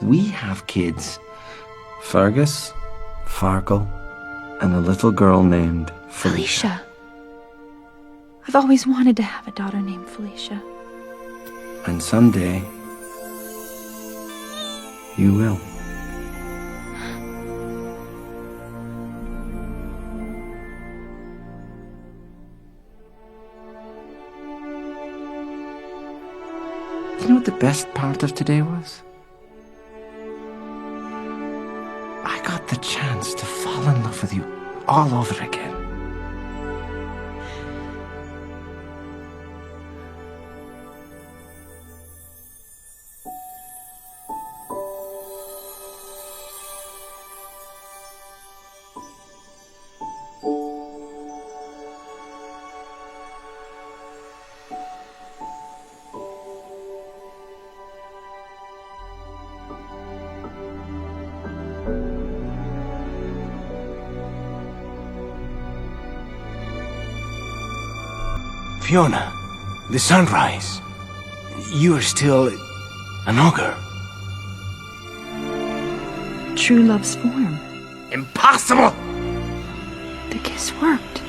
We have kids. Fergus, Farkle, and a little girl named Felicia. I've always wanted to have a daughter named Felicia. And someday, you will. You know what the best part of today was? I got the chance to fall in love with you all over again. Fiona, the sunrise. You are still an ogre. True love's form. Impossible! The kiss worked.